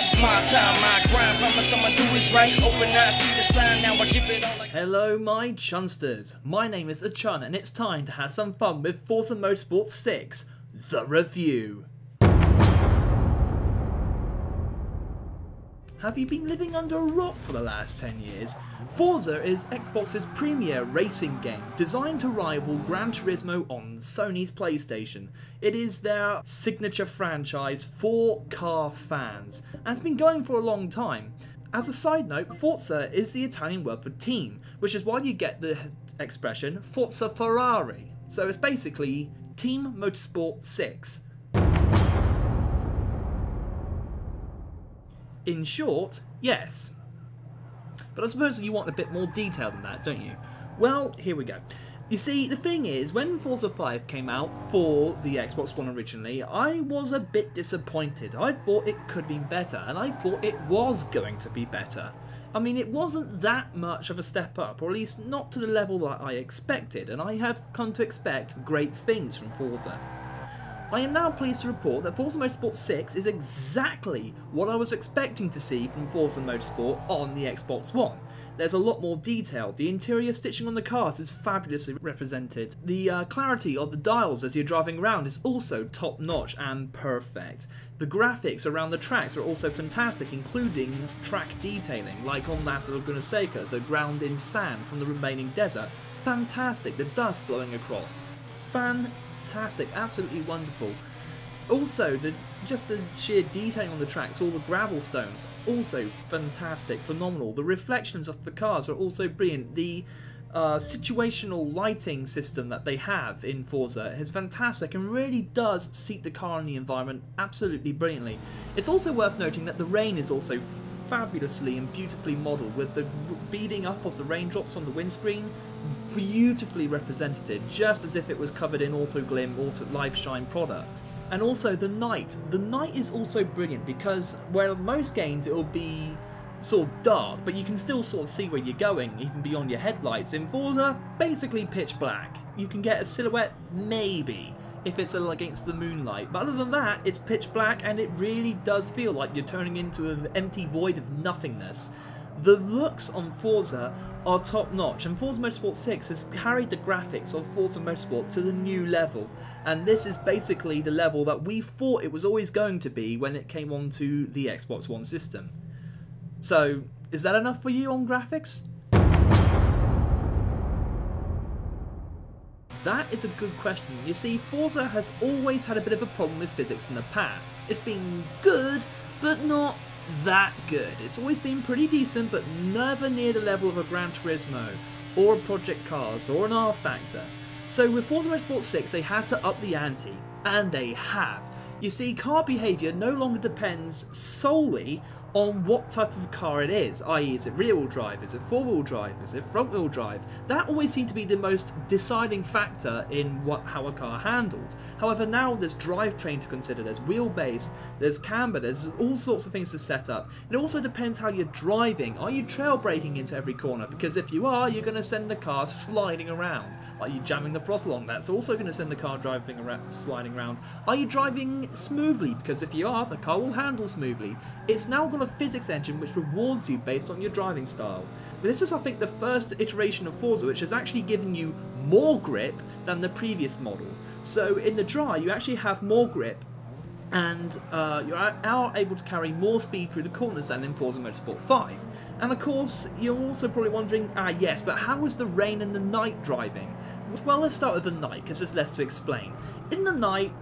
This is my time, my grind. Promise I'ma do what's right. Open eyes, see the sign. Now I give it all. Hello my Chunsters, my name is the Chun and it's time to have some fun with Forza Motorsport 6, The Review. Have you been living under a rock for the last 10 years? Forza is Xbox's premier racing game, designed to rival Gran Turismo on Sony's PlayStation. It is their signature franchise for car fans, and it's been going for a long time. As a side note, Forza is the Italian word for team, which is why you get the expression Forza Ferrari. So it's basically Team Motorsport 6. In short, yes. But I suppose you want a bit more detail than that, don't you? Well, here we go. You see, the thing is, when Forza 5 came out for the Xbox One originally, I was a bit disappointed. I thought it could be better, and I thought it was going to be better. I mean, it wasn't that much of a step up, or at least not to the level that I expected, and I had come to expect great things from Forza. I am now pleased to report that Forza Motorsport 6 is exactly what I was expecting to see from Forza Motorsport on the Xbox One. There's a lot more detail, the interior stitching on the cars is fabulously represented, the clarity of the dials as you're driving around is also top notch and perfect. The graphics around the tracks are also fantastic, including track detailing, like on Las Lagunas, the ground in sand from the remaining desert. Fantastic, the dust blowing across. Fantastic, absolutely wonderful. Also, just the sheer detailing on the tracks, all the gravel stones, also fantastic, phenomenal. The reflections of the cars are also brilliant. The situational lighting system that they have in Forza is fantastic and really does seat the car in the environment absolutely brilliantly. It's also worth noting that the rain is also fabulously and beautifully modelled, with the beading up of the raindrops on the windscreen beautifully represented, just as if it was covered in Auto Glim Auto Life Shine product. And also the night is also brilliant because where most games it will be sort of dark, but you can still sort of see where you're going even beyond your headlights. In Forza, basically pitch black. You can get a silhouette maybe if it's against the moonlight, but other than that it's pitch black, and it really does feel like you're turning into an empty void of nothingness. The looks on Forza are top notch, and Forza Motorsport 6 has carried the graphics of Forza Motorsport to the new level, and this is basically the level that we thought it was always going to be when it came onto the Xbox One system. So, is that enough for you on graphics? That is a good question. You see, Forza has always had a bit of a problem with physics in the past. It's been good, but not that good. It's always been pretty decent, but never near the level of a Gran Turismo, or a Project Cars, or an R Factor. So with Forza Motorsport 6 they had to up the ante, and they have. You see, car behaviour no longer depends solely on what type of car it is, i.e. is it rear-wheel drive, is it four-wheel drive, is it front-wheel drive. That always seemed to be the most deciding factor in how a car handled. However, now there's drivetrain to consider, there's wheelbase, there's camber, there's all sorts of things to set up. It also depends how you're driving. Are you trail braking into every corner? Because if you are, you're going to send the car sliding around. Are you jamming the throttle on? That's also going to send the car driving around, sliding around. Are you driving smoothly? Because if you are, the car will handle smoothly. It's now got a physics engine which rewards you based on your driving style. This is, I think, the first iteration of Forza which has actually given you more grip than the previous model. So in the dry you actually have more grip, and you're now able to carry more speed through the corners than in Forza Motorsport 5. And of course, you're also probably wondering, yes, but how is the rain and the night driving? Well, let's start with the night, because there's less to explain. In the night,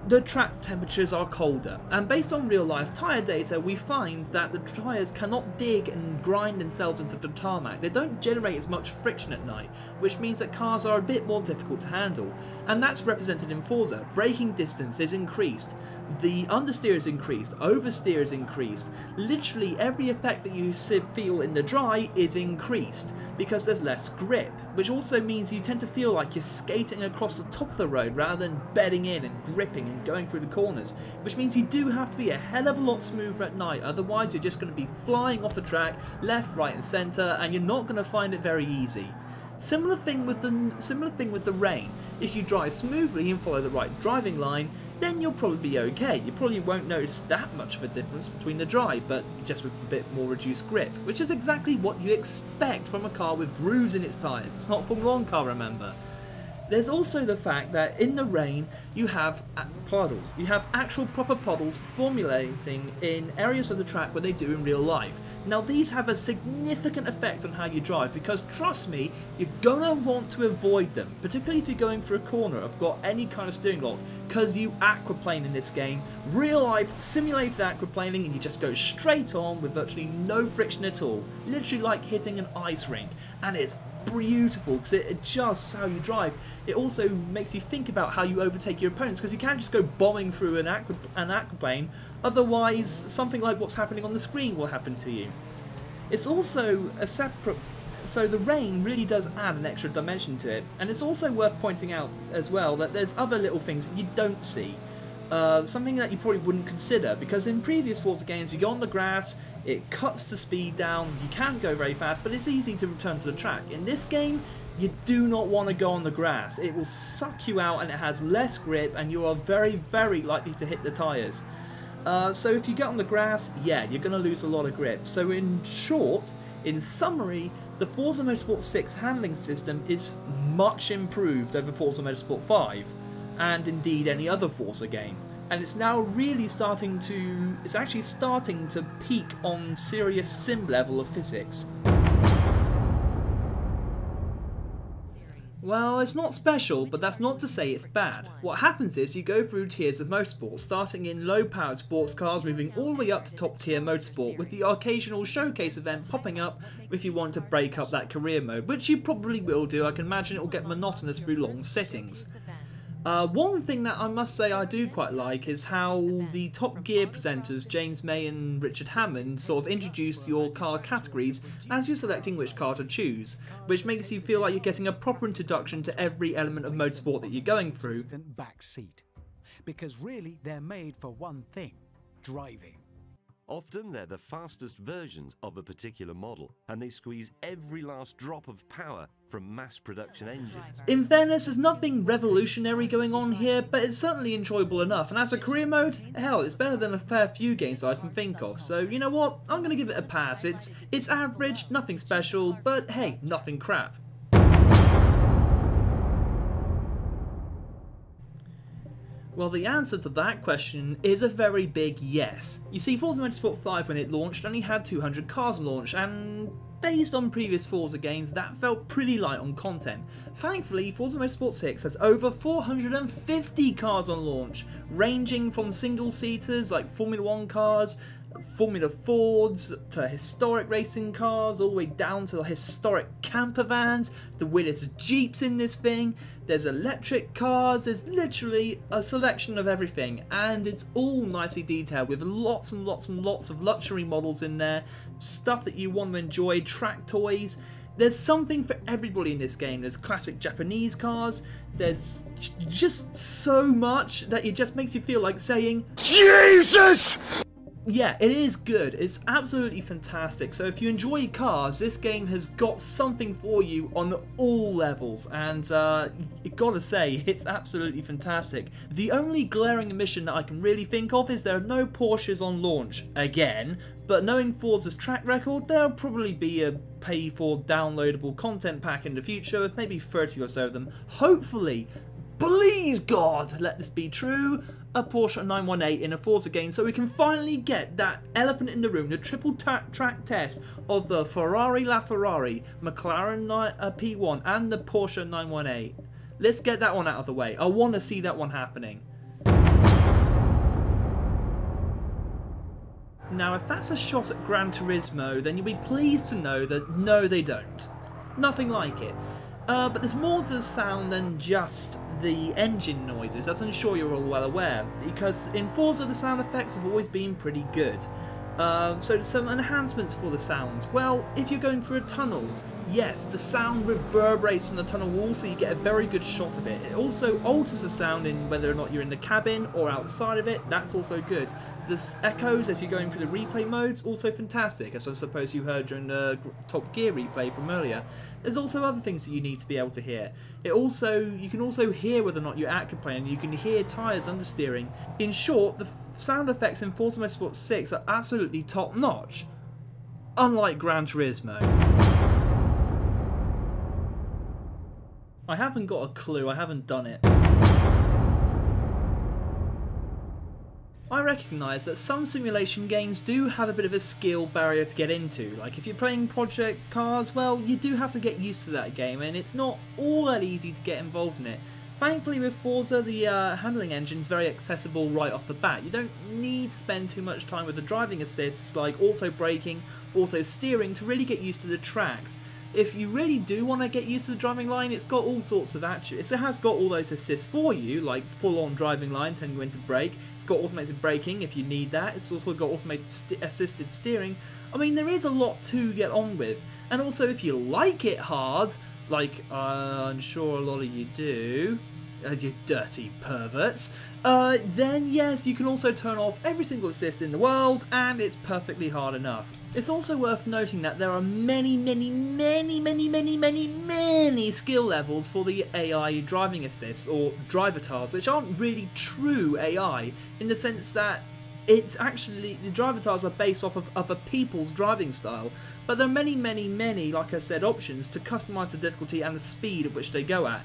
the track temperatures are colder, and based on real-life tyre data, we find that the tyres cannot dig and grind themselves into the tarmac. They don't generate as much friction at night, which means that cars are a bit more difficult to handle, and that's represented in Forza. Braking distance is increased, the understeer is increased, oversteer is increased. Literally every effect that you feel in the dry is increased because there's less grip, which also means you tend to feel like you're skating across the top of the road rather than bedding in and gripping and going through the corners, which means you do have to be a hell of a lot smoother at night, otherwise you're just going to be flying off the track left, right and centre, and you're not going to find it very easy. Similar thing with the rain. If you drive smoothly and follow the right driving line, then you'll probably be okay. You probably won't notice that much of a difference between the drive, but just with a bit more reduced grip, which is exactly what you expect from a car with grooves in its tyres. It's not a Formula 1 car, remember. There's also the fact that in the rain you have puddles. You have actual proper puddles formulating in areas of the track where they do in real life. Now these have a significant effect on how you drive, because trust me, you're gonna want to avoid them, particularly if you're going for a corner or have got any kind of steering lock, because you aquaplane in this game. Real life simulated aquaplaning, and you just go straight on with virtually no friction at all. Literally like hitting an ice rink, and it's beautiful because it adjusts how you drive. It also makes you think about how you overtake your opponents, because you can't just go bombing through an aquaplane, otherwise something like what's happening on the screen will happen to you. It's also a separate, so the rain really does add an extra dimension to it, and it's also worth pointing out as well that there's other little things that you don't see. Something that you probably wouldn't consider, because in previous Forza games you go on the grass, it cuts the speed down, you can go very fast, but it's easy to return to the track. In this game, you do not want to go on the grass. It will suck you out and it has less grip, and you are very, very likely to hit the tyres. So if you get on the grass, yeah, you're going to lose a lot of grip. So in short, in summary, the Forza Motorsport 6 handling system is much improved over Forza Motorsport 5. And indeed any other Forza game, and it's now really starting to, it's actually starting to peak on serious sim level of physics. Well, it's not special, but that's not to say it's bad. What happens is you go through tiers of motorsport, starting in low-powered sports cars, moving all the way up to top-tier motorsport, with the occasional showcase event popping up if you want to break up that career mode, which you probably will do. I can imagine it will get monotonous through long settings. One thing that I must say I do quite like is how the Top Gear presenters James May and Richard Hammond sort of introduce your car categories as you're selecting which car to choose, which makes you feel like you're getting a proper introduction to every element of motorsport that you're going through. Back seat, because really they're made for one thing: driving. Often they're the fastest versions of a particular model, and they squeeze every last drop of power from mass production engines. In fairness, there's nothing revolutionary going on here, but it's certainly enjoyable enough, and as a career mode, hell, it's better than a fair few games I can think of, so you know what, I'm going to give it a pass. It's average, nothing special, but hey, nothing crap. Well, the answer to that question is a very big yes. You see, Forza Motorsport 5 when it launched only had 200 cars on launch, and based on previous Forza games, that felt pretty light on content. Thankfully, Forza Motorsport 6 has over 450 cars on launch, ranging from single-seaters like Formula 1 cars, Formula Fords, to historic racing cars, all the way down to historic camper vans, the weirdest Jeeps in this thing, there's electric cars, there's literally a selection of everything, and it's all nicely detailed with lots and lots and lots of luxury models in there, stuff that you want to enjoy, track toys. There's something for everybody in this game. There's classic Japanese cars, there's just so much that it just makes you feel like saying, Jesus! Yeah, it is good. It's absolutely fantastic. So if you enjoy cars, this game has got something for you on all levels, and you gotta say, it's absolutely fantastic. The only glaring omission that I can really think of is there are no Porsches on launch, again, but knowing Forza's track record, there'll probably be a pay for downloadable content pack in the future with maybe 30 or so of them. Hopefully, please God, let this be true, a Porsche 918 in a Forza game, so we can finally get that elephant in the room, the triple track test of the Ferrari LaFerrari, McLaren P1 and the Porsche 918. Let's get that one out of the way. I want to see that one happening. Now, if that's a shot at Gran Turismo, then you'll be pleased to know that no, they don't. Nothing like it. But there's more to the sound than just the engine noises, as I'm sure you're all well aware, because in Forza the sound effects have always been pretty good. So some enhancements for the sounds. Well, if you're going through a tunnel, Yes, the sound reverberates from the tunnel wall, so you get a very good shot of it. It also alters the sound in whether or not you're in the cabin or outside of it. That's also good. The echoes as you're going through the replay modes, also fantastic, as I suppose you heard during the Top Gear replay from earlier. There's also other things that you need to be able to hear. You can also hear whether or not you're active playing. You can hear tyres understeering. In short, the sound effects in Forza Motorsport 6 are absolutely top notch, unlike Gran Turismo. I haven't got a clue, I haven't done it. I recognise that some simulation games do have a bit of a skill barrier to get into. Like if you're playing Project Cars, well, you do have to get used to that game, and it's not all that easy to get involved in it. Thankfully with Forza, the handling engine is very accessible right off the bat. You don't need to spend too much time with the driving assists like auto braking, auto steering to really get used to the tracks. If you really do want to get used to the driving line, it's got all sorts of attributes. It has got all those assists for you, like full-on driving line, telling you when to brake. It's got automated braking if you need that. It's also got automated assisted steering. I mean, there is a lot to get on with. And also, if you like it hard, like I'm sure a lot of you do, you dirty perverts, then yes, you can also turn off every single assist in the world, and it's perfectly hard enough. It's also worth noting that there are many skill levels for the AI driving assists, or drivatars, which aren't really true AI, in the sense that it's actually, the drivatars are based off of other people's driving style, but there are many, like I said, options to customise the difficulty and the speed at which they go at,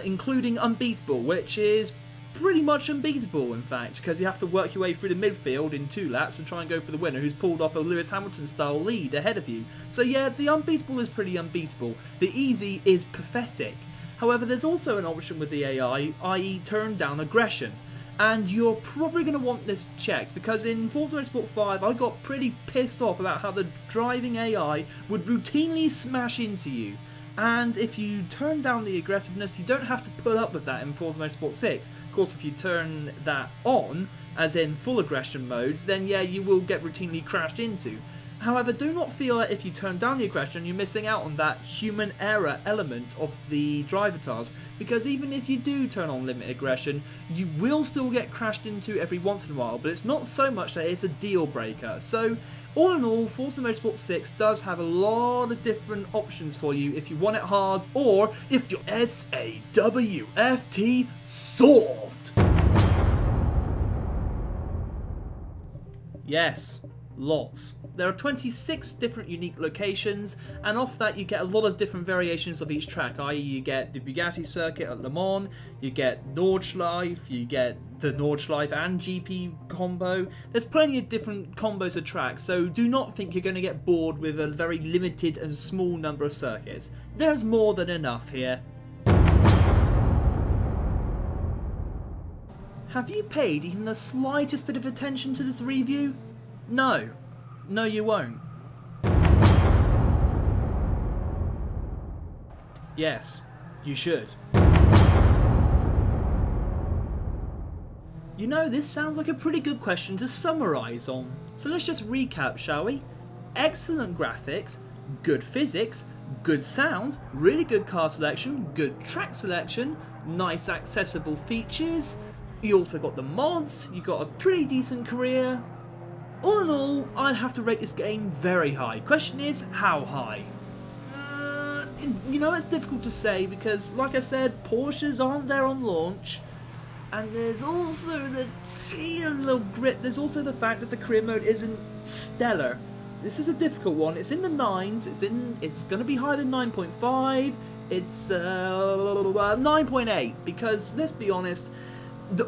including unbeatable, which is pretty much unbeatable in fact, because you have to work your way through the midfield in 2 laps and try and go for the winner, who's pulled off a Lewis Hamilton style lead ahead of you. So yeah, the unbeatable is pretty unbeatable. The easy is pathetic. However, there's also an option with the AI, i.e. turn down aggression. And you're probably going to want this checked, because in Forza Motorsport 5 I got pretty pissed off about how the driving AI would routinely smash into you. And if you turn down the aggressiveness, you don't have to put up with that in Forza Motorsport 6. Of course, if you turn that on, as in full aggression modes, then yeah, you will get routinely crashed into. However, do not feel that if you turn down the aggression, you're missing out on that human error element of the drivatars, because even if you do turn on limit aggression, you will still get crashed into every once in a while, but it's not so much that it's a deal breaker. So, all in all, Forza Motorsport 6 does have a lot of different options for you if you want it hard, or if you're SAWFT soft. Yes, lots. There are 26 different unique locations, and off that you get a lot of different variations of each track, i.e. you get the Bugatti circuit at Le Mans, you get Nordschleife, you get the Nordschleife and GP combo. There's plenty of different combos of tracks, so do not think you're going to get bored with a very limited and small number of circuits. There's more than enough here. Have you paid even the slightest bit of attention to this review? No. No, you won't. Yes, you should. You know, this sounds like a pretty good question to summarise on. So let's just recap, shall we? Excellent graphics, good physics, good sound, really good car selection, good track selection, nice accessible features. You also got the mods, you got a pretty decent career. All in all, I'd have to rate this game very high. Question is, how high? You know, it's difficult to say because, like I said, Porsches aren't there on launch. And there's also the little grip. There's also the fact that the career mode isn't stellar. This is a difficult one. It's in the 9s. It's going to be higher than 9.5. It's 9.8 because, let's be honest,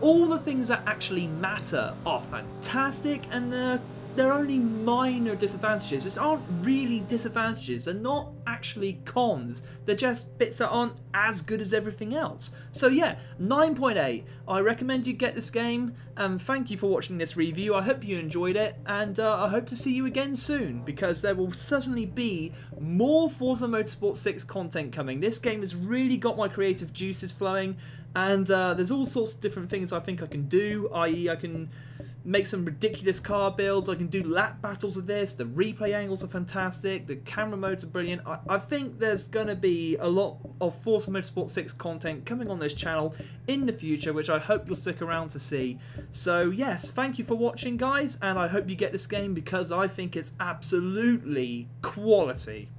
all the things that actually matter are fantastic, and they're only minor disadvantages, which aren't really disadvantages. They're not actually cons. They're just bits that aren't as good as everything else. So yeah, 9.8. I recommend you get this game, and thank you for watching this review. I hope you enjoyed it, and I hope to see you again soon, because there will certainly be more Forza Motorsport 6 content coming. This game has really got my creative juices flowing, and there's all sorts of different things I think I can do, i.e. I can make some ridiculous car builds. I can do lap battles with this. The replay angles are fantastic. The camera modes are brilliant. I think there's going to be a lot of Forza Motorsport 6 content coming on this channel in the future, which I hope you'll stick around to see. So yes, thank you for watching, guys, and I hope you get this game because I think it's absolutely quality.